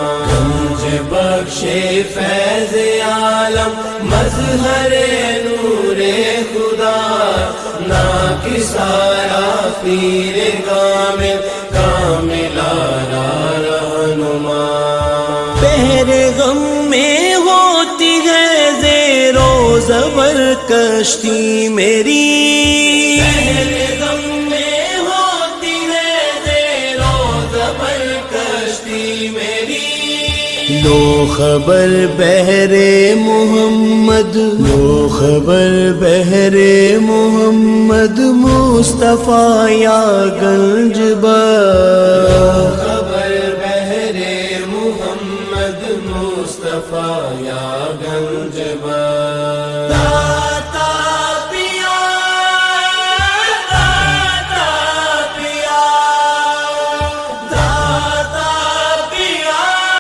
گنج بخش فیض عالم مظہر نور خدا، ناکسارا پیر کامل آرا رہنما۔ بحر غم میں ہوتی ہے زیر و زبر کشتی میری، بحر غم میں ہوتی ہے زیر و زبر کشتی میری۔ لو خبر بحر محمد، لو خبر بحر محمد مصطفیٰ یا گنج بخش، خبر بحر محمد مصطفیٰ یا گنج بخش۔